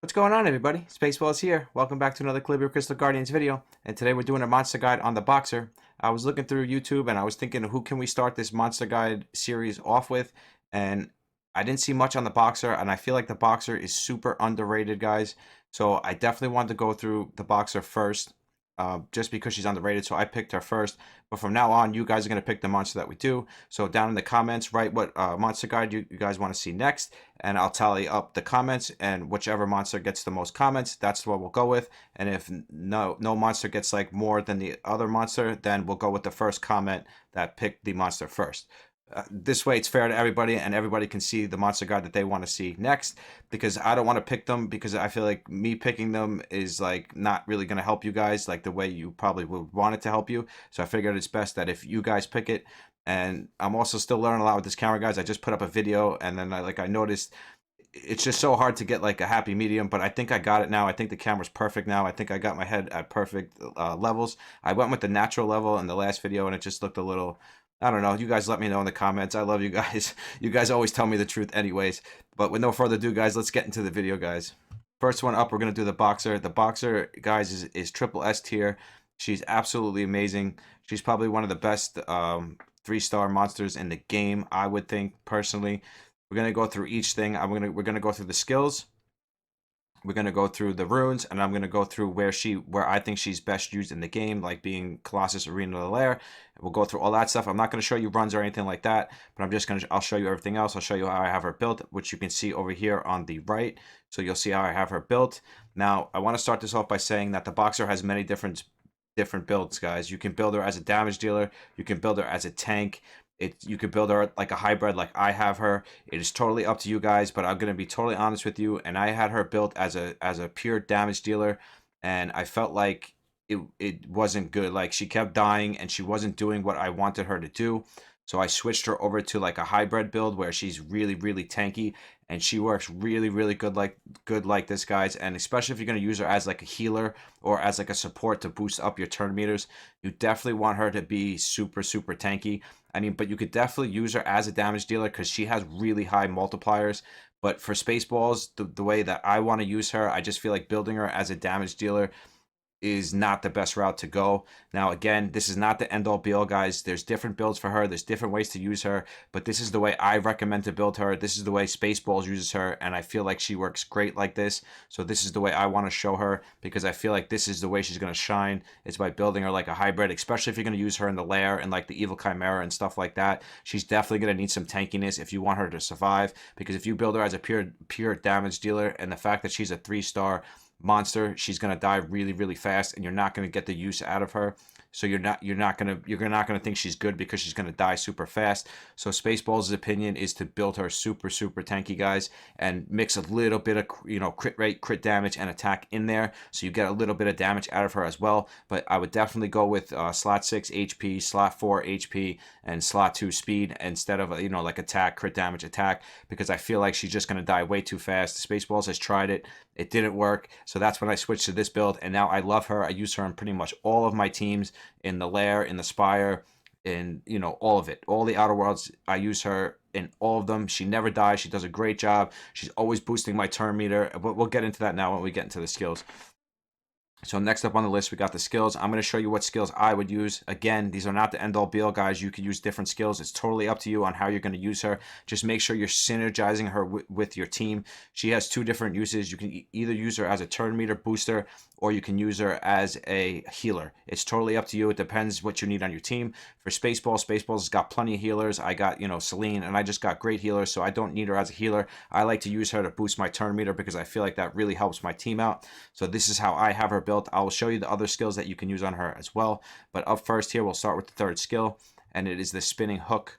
What's going on, everybody? Spaceballs here. Welcome back to another Calibria Crystal Guardians video. And today we're doing a monster guide on the Boxer. I was looking through YouTube and I was thinking, who can we start this monster guide series off with? And I didn't see much on the Boxer, and I feel like the Boxer is super underrated, guys. So I definitely wanted to go through the Boxer first, just because she's underrated. So I picked her first. But from now on, you guys are going to pick the monster that we do. So down in the comments, write what monster guide you guys want to see next, and I'll tally up the comments, and whichever monster gets the most comments, that's what we'll go with. And if no monster gets like more than the other monster, then we'll go with the first comment that picked the monster first. This way it's fair to everybody, and everybody can see the monster guide that they want to see next, because I don't want to pick them, because I feel like me picking them is like not really going to help you guys like the way you probably would want it to help you. So I figured it's best that if you guys pick it. And I'm also still learning a lot with this camera, guys. I just put up a video, and then I noticed it's just so hard to get like a happy medium, but I think I got it now. I think the camera's perfect now. I think I got my head at perfect levels. I went with the natural level in the last video, and it just looked a little, I don't know. You guys let me know in the comments. I love you guys. You guys always tell me the truth anyways. But with no further ado, guys, let's get into the video, guys. First one up, we're going to do the Boxer. The Boxer, guys, is triple S tier. She's absolutely amazing. She's probably one of the best 3-star monsters in the game, I would think, personally. We're going to go through each thing. We're going to go through the skills. We're going to go through the runes, and I'm going to go through where I think she's best used in the game, like being Colossus, Arena of the Lair. We'll go through all that stuff. I'm not going to show you runs or anything like that, but I'll show you everything else. I'll show you how I have her built, which you can see over here on the right. So you'll see how I have her built. Now, I want to start this off by saying that the Boxer has many different builds, guys. You can build her as a damage dealer. You can build her as a tank. You could build her like a hybrid, like I have her. It is totally up to you guys, but I'm gonna be totally honest with you. And I had her built as a pure damage dealer, and I felt like it wasn't good. Like, she kept dying and she wasn't doing what I wanted her to do. So I switched her over to like a hybrid build where she's really, really tanky, and she works really, really good like this, guys. And especially if you're gonna use her as like a healer or as like a support to boost up your turn meters, you definitely want her to be super, super tanky. I mean, but you could definitely use her as a damage dealer because she has really high multipliers. But for Spaceballs, the way that I want to use her, I just feel like building her as a damage dealer is not the best route to go. Now, again, this is not the end-all be-all, guys. There's different builds for her. There's different ways to use her, but this is the way I recommend to build her. This is the way Spaceballs uses her, and I feel like she works great like this. So this is the way I want to show her, because I feel like this is the way she's going to shine. It's by building her like a hybrid, especially if you're going to use her in the lair and like the Evil Chimera and stuff like that. She's definitely going to need some tankiness if you want her to survive, because if you build her as a pure damage dealer, and the fact that she's a 3-star monster, she's gonna die really, really fast, and you're not gonna get the use out of her. So you're not gonna think she's good because she's gonna die super fast. So Spaceballs' opinion is to build her super, super tanky, guys, and mix a little bit of crit rate, crit damage, and attack in there, so you get a little bit of damage out of her as well. But I would definitely go with slot 6 HP, slot 4 HP, and slot 2 speed instead of like attack, crit damage, attack, because I feel like she's just gonna die way too fast. Spaceballs has tried it. It didn't work, so that's when I switched to this build, and now I love her. I use her in pretty much all of my teams, in the Lair, in the Spire, in all of it. All the Outer Worlds, I use her in all of them. She never dies. She does a great job. She's always boosting my turn meter. But we'll get into that now when we get into the skills. So next up on the list, we got the skills. I'm going to show you what skills I would use. Again, these are not the end-all be-all, guys. You could use different skills. It's totally up to you on how you're going to use her. Just make sure you're synergizing her with your team. She has 2 different uses. You can either use her as a turn meter booster, or you can use her as a healer. It's totally up to you. It depends what you need on your team. For Spaceballs has got plenty of healers. I got, Celine, and I just got great healers, so I don't need her as a healer. I like to use her to boost my turn meter because I feel like that really helps my team out. So this is how I have her built. I will show you the other skills that you can use on her as well. But up first here, we'll start with the 3rd skill, and it is the spinning hook.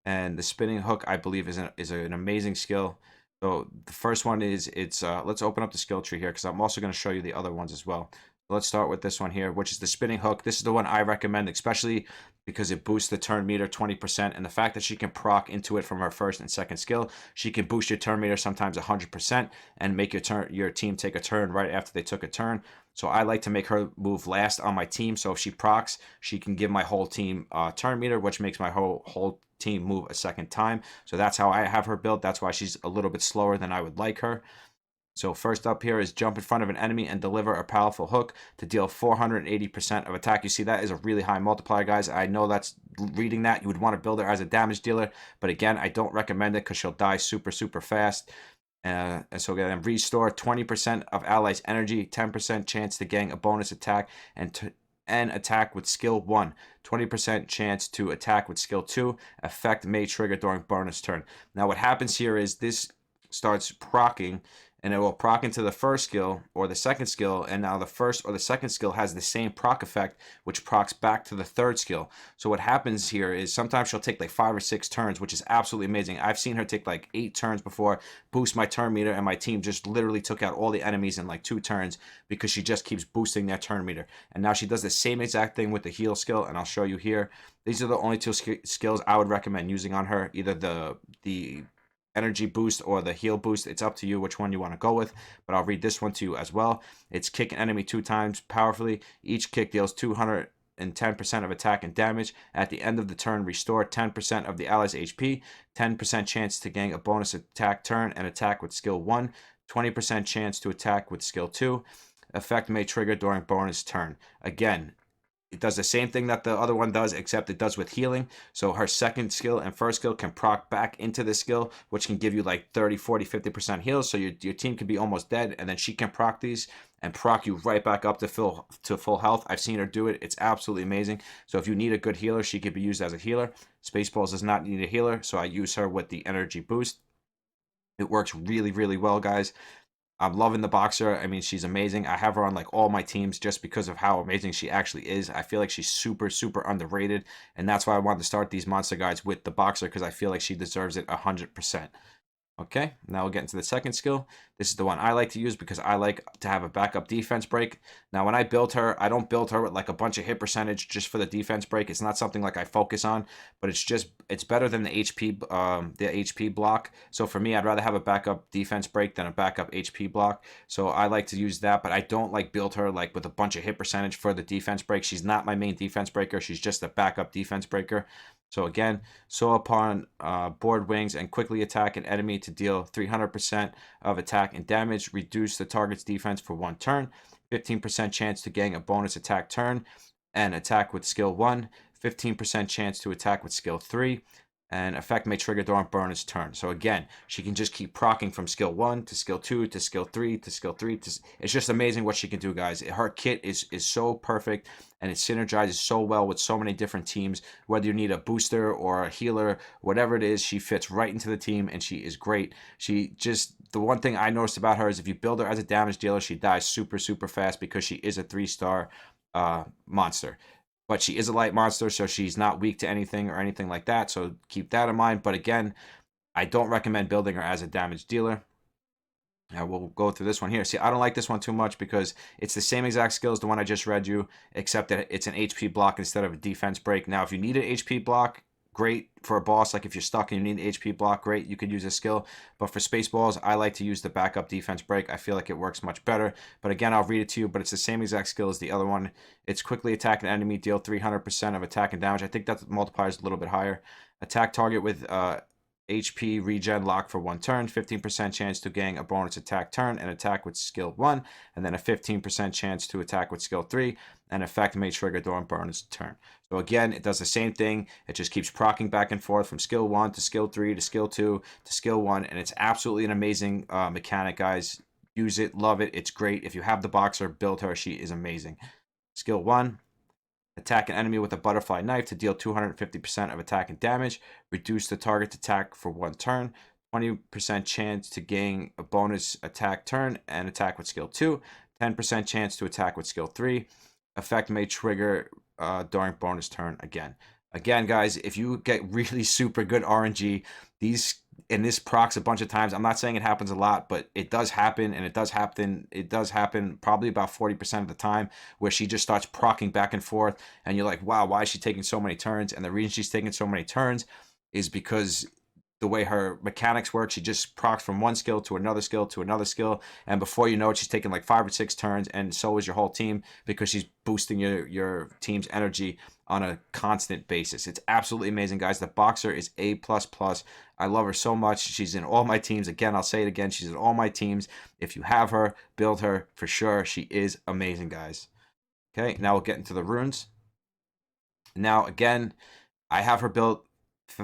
And the spinning hook, I believe, is an amazing skill. So the first one is, let's open up the skill tree here, because I'm also going to show you the other ones as well. Let's start with this one here, which is the spinning hook. This is the one I recommend, especially because it boosts the turn meter 20%, and the fact that she can proc into it from her 1st and 2nd skill, she can boost your turn meter sometimes 100% and make your team take a turn right after they took a turn. So I like to make her move last on my team, so if she procs, she can give my whole team turn meter, which makes my whole team move a 2nd time. So that's how I have her built. That's why she's a little bit slower than I would like her. So first up here is jump in front of an enemy and deliver a powerful hook to deal 480% of attack. You see that is a really high multiplier, guys. I know that's reading that you would want to build her as a damage dealer, but again, I don't recommend it because she'll die super fast. And so again, restore 20% of allies' energy, 10% chance to gain a bonus attack, and attack with skill 1, 20% chance to attack with skill 2. Effect may trigger during bonus turn. Now what happens here is this starts proccing, and it will proc into the first skill or the second skill, and now the first or the second skill has the same proc effect, which procs back to the third skill. So what happens here is sometimes she'll take like 5 or 6 turns, which is absolutely amazing. I've seen her take like 8 turns before, boost my turn meter, and my team just literally took out all the enemies in like 2 turns because she just keeps boosting their turn meter. And now she does the same exact thing with the heal skill, and I'll show you here. These are the only 2 skills I would recommend using on her, either the energy boost or the heal boost. It's up to you which one you want to go with, but I'll read this one to you as well. It's kick an enemy 2 times powerfully. Each kick deals 210% of attack and damage. At the end of the turn, restore 10% of the ally's HP, 10% chance to gain a bonus attack turn and attack with skill 1, 20% chance to attack with skill 2. Effect may trigger during bonus turn. Again, it does the same thing that the other one does, except it does with healing. So her second skill and first skill can proc back into the skill, which can give you like 30, 40, 50% heals. So your team can be almost dead, and then she can proc these and proc you right back up to full health. I've seen her do it. It's absolutely amazing. So if you need a good healer, she could be used as a healer. Spaceballs does not need a healer, so I use her with the energy boost. It works really well, guys. I'm loving the boxer. I mean, she's amazing. I have her on like all my teams just because of how amazing she actually is. I feel like she's super underrated, and that's why I wanted to start these monster guides with the boxer, because I feel like she deserves it 100%. Okay, now we'll get into the second skill. This is the one I like to use because I like to have a backup defense break. Now, when I build her, I don't build her with like a bunch of hit percentage just for the defense break. It's not something like I focus on, but it's better than the HP block. So for me, I'd rather have a backup defense break than a backup HP block. So I like to use that, but I don't like build her like with a bunch of hit percentage for the defense break. She's not my main defense breaker. She's just a backup defense breaker. So again, soar upon board wings and quickly attack an enemy to deal 300% of attack and damage. Reduce the target's defense for 1 turn. 15% chance to gain a bonus attack turn and attack with skill 1. 15% chance to attack with skill 3. And effect may trigger during bonus turn. So again, she can just keep proccing from skill 1 to skill 2 to skill 3 to skill 3. It's just amazing what she can do, guys. Her kit is so perfect, and it synergizes so well with so many different teams. Whether you need a booster or a healer, whatever it is, she fits right into the team, and she is great. The one thing I noticed about her is if you build her as a damage dealer, she dies super fast because she is a 3-star monster. But she is a light monster, so she's not weak to anything or anything like that. So keep that in mind. But again, I don't recommend building her as a damage dealer. Now we'll go through this one here. See, I don't like this one too much because it's the same exact skill as the one I just read you, except that it's an HP block instead of a defense break. Now, if you need an HP block, great for a boss. Like if you're stuck and you need an HP block, great, you could use a skill. But for Spaceballs, I like to use the backup defense break. I feel like it works much better. But again, I'll read it to you, but it's the same exact skill as the other one. It's quickly attack an enemy, deal 300% of attack and damage. I think that multiplier is a little bit higher. Attack target with HP regen lock for 1 turn, 15% chance to gain a bonus attack turn and attack with skill 1, and then a 15% chance to attack with skill 3, and effect may trigger during bonus turn. So again, it does the same thing. It just keeps proccing back and forth from skill 1 to skill 3 to skill 2 to skill 1, and it's absolutely an amazing mechanic, guys. Use it, love it, it's great. If you have the boxer, build her. She is amazing. Skill 1. Attack an enemy with a butterfly knife to deal 250% of attack and damage. Reduce the target's attack for 1 turn. 20% chance to gain a bonus attack turn and attack with skill 2. 10% chance to attack with skill 3. Effect may trigger during bonus turn again. Again, guys, if you get really super good RNG, this procs a bunch of times. I'm not saying it happens a lot, but it does happen, and it does happen probably about 40% of the time, where she just starts proccing back and forth, and you're like, wow, why is she taking so many turns? And the reason she's taking so many turns is because the way her mechanics work, she just procs from one skill to another skill to another skill, and before you know it, she's taking like 5 or 6 turns, and so is your whole team, because she's boosting your team's energy on a constant basis. It's absolutely amazing, guys. The Boxer is A++. I love her so much. She's in all my teams. Again, I'll say it again. She's in all my teams. If you have her, build her for sure. She is amazing, guys. Okay, now we'll get into the runes. Now, again, I have her built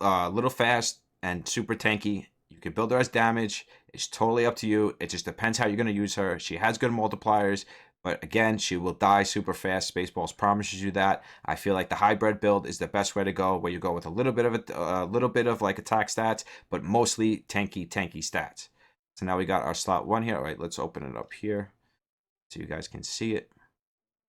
a little fast and super tanky. You can build her as damage. It's totally up to you. It just depends how you're going to use her. She has good multipliers, but again, she will die super fast. Spaceballs promises you that. I feel like the hybrid build is the best way to go, where you go with a little bit of like attack stats, but mostly tanky stats. So now we got our slot 1 here. All right, let's open it up here so you guys can see it.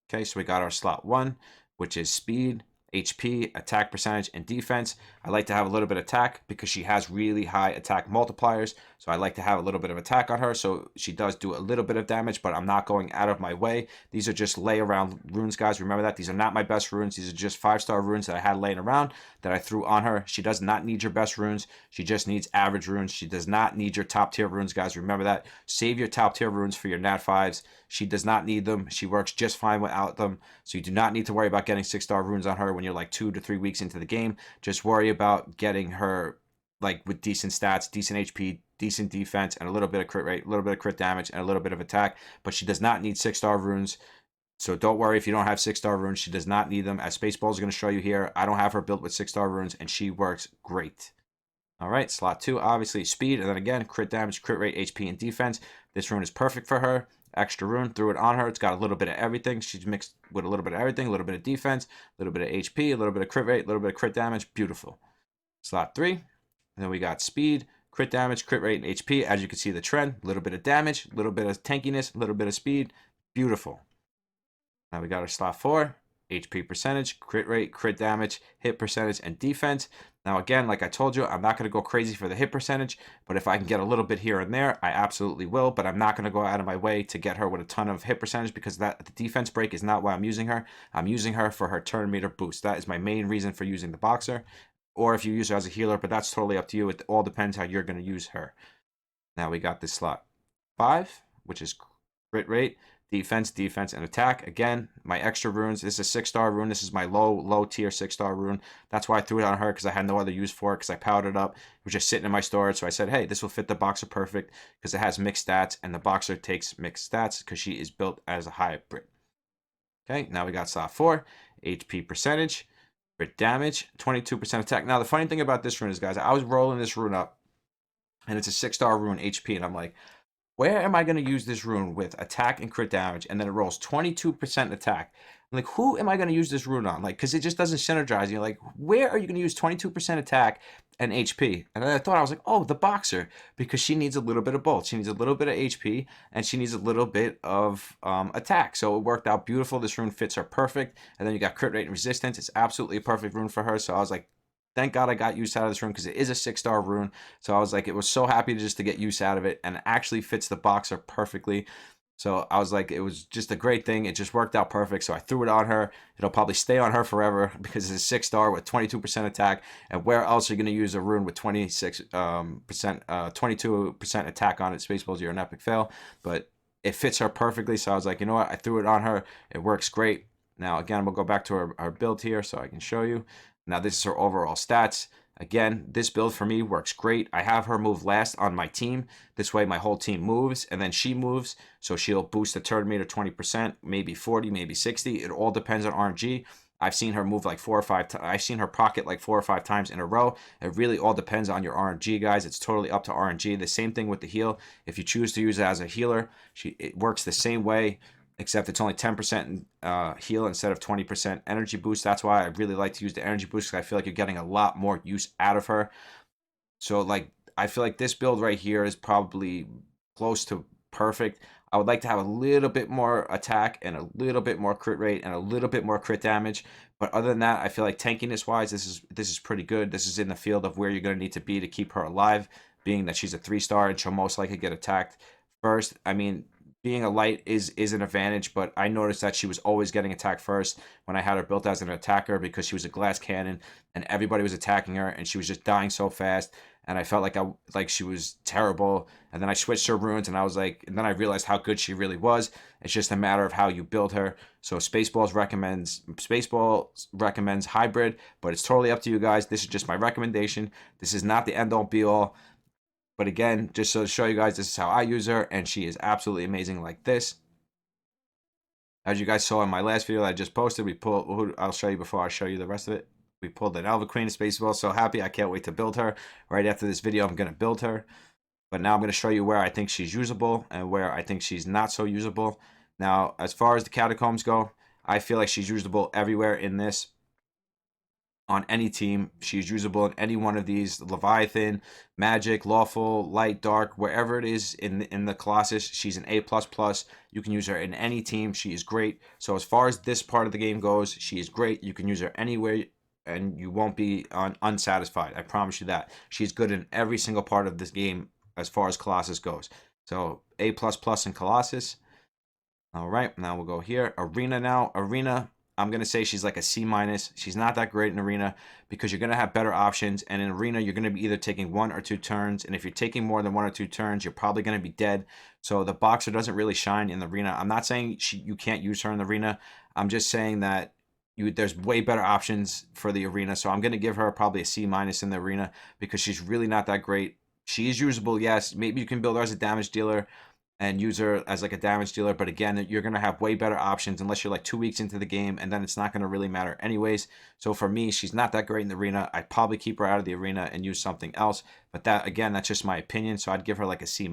Okay, so we got our slot 1, which is speed, HP, attack percentage, and defense. I like to have a little bit of attack because she has really high attack multipliers. So I like to have a little bit of attack on her. So she does do a little bit of damage, but I'm not going out of my way. These are just lay around runes, guys. Remember that. These are not my best runes. These are just 5-star runes that I had laying around that I threw on her. She does not need your best runes. She just needs average runes. She does not need your top tier runes, guys. Remember that. Save your top tier runes for your Nat 5s. She does not need them. She works just fine without them. So you do not need to worry about getting 6-star runes on her when you're like 2 to 3 weeks into the game. Just worry about getting her like with decent stats, decent HP, decent defense, and a little bit of crit rate, a little bit of crit damage, and a little bit of attack. But she does not need 6-star runes. So don't worry if you don't have 6-star runes. She does not need them. As Spaceballs is going to show you here, I don't have her built with 6-star runes, and she works great. All right, slot 2, obviously speed, and then again, crit damage, crit rate, HP, and defense. This rune is perfect for her. Extra rune, threw it on her. It's got a little bit of everything. She's mixed with a little bit of everything, a little bit of defense, a little bit of HP, a little bit of crit rate, a little bit of crit damage. Beautiful. Slot 3, and then we got speed, crit damage, crit rate, and HP. As you can see the trend, a little bit of damage, a little bit of tankiness, a little bit of speed. Beautiful. Now we got our slot 4, HP percentage, crit rate, crit damage, hit percentage, and defense. Now again, like I told you, I'm not going to go crazy for the hit percentage, but if I can get a little bit here and there, I absolutely will, but I'm not going to go out of my way to get her with a ton of hit percentage because the defense break is not why I'm using her. I'm using her for her turn meter boost. That is my main reason for using the Boxer, or if you use her as a healer, but that's totally up to you. It all depends how you're going to use her. Now we got this slot 5, which is crit rate, defense, and attack. Again, my extra runes. This is a 6-star rune. This is my low tier 6-star rune. That's why I threw it on her, because I had no other use for it, because I powered it up. It was just sitting in my storage. So I said, hey, this will fit the Boxer perfect because it has mixed stats, and the Boxer takes mixed stats because she is built as a hybrid. Okay, now we got slot 4, HP percentage, crit damage, 22% attack. Now, the funny thing about this rune is, guys, I was rolling this rune up, and it's a 6-star rune HP, and I'm like, where am I going to use this rune with attack and crit damage? And then it rolls 22% attack. I'm like, who am I going to use this rune on? Like, because it just doesn't synergize. You're like, where are you going to use 22% attack and HP? And then I was like, oh, the Boxer, because she needs a little bit of both. She needs a little bit of HP and she needs a little bit of attack. So it worked out beautiful. This rune fits her perfect. And then you got crit rate and resistance. It's absolutely a perfect rune for her. So I was like, thank God I got use out of this rune because it is a 6-star rune. So I was like, it was so happy just to get use out of it, and it actually fits the Boxer perfectly. So I was like, it was just a great thing. It just worked out perfect. So I threw it on her. It'll probably stay on her forever because it's a 6-star with 22% attack. And where else are you going to use a rune with 22% attack on it? Spaceballs, you're an epic fail. But it fits her perfectly. So I was like, you know what? I threw it on her. It works great. Now, again, we'll go back to our build here so I can show you. Now, this is her overall stats. Again, this build for me works great. I have her move last on my team. This way, my whole team moves, and then she moves. So she'll boost the turn meter 20%, maybe 40, maybe 60. It all depends on RNG. I've seen her move like 4 or 5 times. I've seen her pocket like 4 or 5 times in a row. It really all depends on your RNG, guys. It's totally up to RNG. The same thing with the heal. If you choose to use it as a healer, it works the same way, except it's only 10% heal instead of 20% energy boost. That's why I really like to use the energy boost, because I feel like you're getting a lot more use out of her. So, like, I feel like this build right here is probably close to perfect. I would like to have a little bit more attack and a little bit more crit rate and a little bit more crit damage. But other than that, I feel like tankiness-wise, this is pretty good. This is in the field of where you're going to need to be to keep her alive, being that she's a 3-star and she'll most likely get attacked first. I mean, being a light is an advantage, but I noticed that she was always getting attacked first when I had her built as an attacker, because she was a glass cannon and everybody was attacking her and she was just dying so fast. and I felt like she was terrible. And then I switched her runes, and I was like, and then I realized how good she really was. It's just a matter of how you build her. So Spaceballs recommends hybrid, but it's totally up to you guys. This is just my recommendation. This is not the end all be all. But again, just so to show you guys, this is how I use her, and she is absolutely amazing like this. As you guys saw in my last video that I just posted, I'll show you before I show you the rest of it. We pulled an Alva Queen of Spaceballs. So happy. I can't wait to build her. Right after this video, I'm going to build her. But now I'm going to show you where I think she's usable and where I think she's not so usable. Now, as far as the catacombs go, I feel like she's usable everywhere in this. On any team, she's usable in any one of these: Leviathan, Magic, Lawful, Light, Dark, wherever it is in the Colossus. She's an A++. You can use her in any team. She is great. So as far as this part of the game goes, she is great. You can use her anywhere, and you won't be unsatisfied. I promise you that. She's good in every single part of this game as far as Colossus goes. So A++ in Colossus. All right, now we'll go here. Arena now. Arena, I'm going to say she's like a C-. She's not that great in Arena because you're going to have better options. And in Arena, you're going to be either taking 1 or 2 turns. And if you're taking more than 1 or 2 turns, you're probably going to be dead. So the Boxer doesn't really shine in the Arena. I'm not saying you can't use her in the Arena. I'm just saying that there's way better options for the Arena. So I'm going to give her probably a C- in the Arena because she's really not that great. She is usable, yes. Maybe you can build her as a damage dealer and use her as like a damage dealer, but again, you're going to have way better options unless you're like 2 weeks into the game, and then it's not going to really matter anyways. So for me, she's not that great in the Arena. I'd probably keep her out of the Arena and use something else, but that, again, that's just my opinion. So I'd give her like a C-.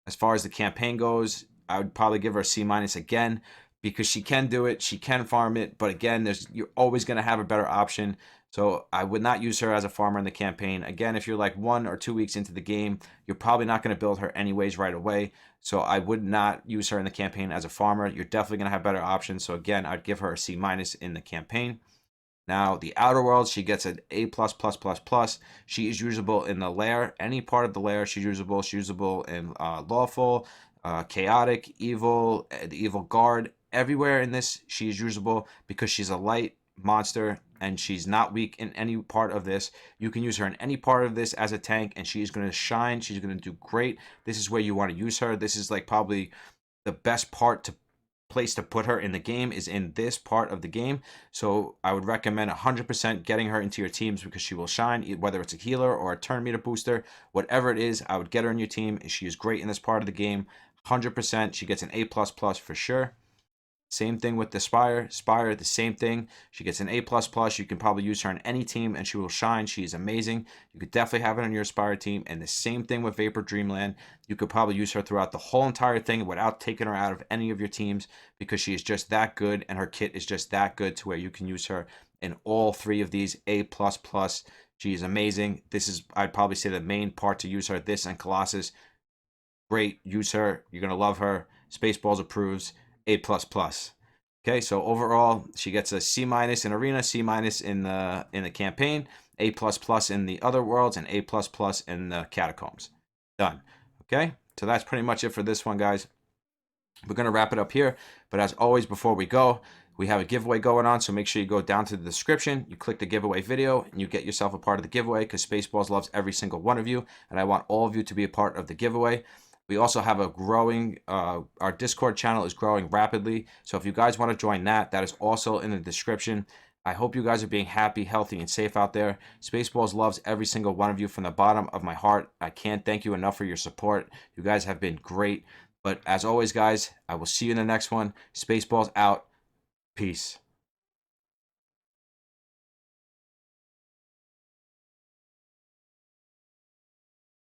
As far as the campaign goes, I would probably give her a C- again, because she can do it, she can farm it, but again, you're always going to have a better option. So I would not use her as a farmer in the campaign. Again, if you're like 1 or 2 weeks into the game, you're probably not going to build her anyways right away. So I would not use her in the campaign as a farmer. You're definitely going to have better options. So again, I'd give her a C- in the campaign. Now, the Outer Worlds, she gets an A++++. She is usable in the lair. Any part of the lair, she's usable. She's usable in Lawful, Chaotic, Evil, the Evil Guard. Everywhere in this, she is usable because she's a light monster and she's not weak in any part of this. You can use her in any part of this as a tank, and she's going to shine. She's going to do great. This is where you want to use her. This is like probably the best place to put her in the game is in this part of the game. So I would recommend 100% getting her into your teams because she will shine, whether it's a healer or a turn meter booster, whatever it is. I would get her in your team. She is great in this part of the game. 100%. She gets an A++ for sure. Same thing with the Spire. Spire, the same thing. She gets an A++. You can probably use her on any team and she will shine. She is amazing. You could definitely have it on your Spire team. And the same thing with Vapor Dreamland. You could probably use her throughout the whole entire thing without taking her out of any of your teams because she is just that good and her kit is just that good to where you can use her in all 3 of these A++. She is amazing. This is, I'd probably say, the main part to use her. This and Colossus. Great. Use her. You're going to love her. Spaceballs approves. A++. Okay, so overall, she gets a C- in Arena, C- in the campaign, A++ in the other worlds, and A++ in the catacombs. Done. Okay, so that's pretty much it for this one, guys. We're going to wrap it up here, but as always, before we go, we have a giveaway going on, so make sure you go down to the description, you click the giveaway video, and you get yourself a part of the giveaway because Spaceballs loves every single one of you, and I want all of you to be a part of the giveaway. We also have a growing, our Discord channel is growing rapidly. So if you guys want to join that, that is also in the description. I hope you guys are being happy, healthy, and safe out there. Spaceballs loves every single one of you from the bottom of my heart. I can't thank you enough for your support. You guys have been great. But as always, guys, I will see you in the next one. Spaceballs out. Peace.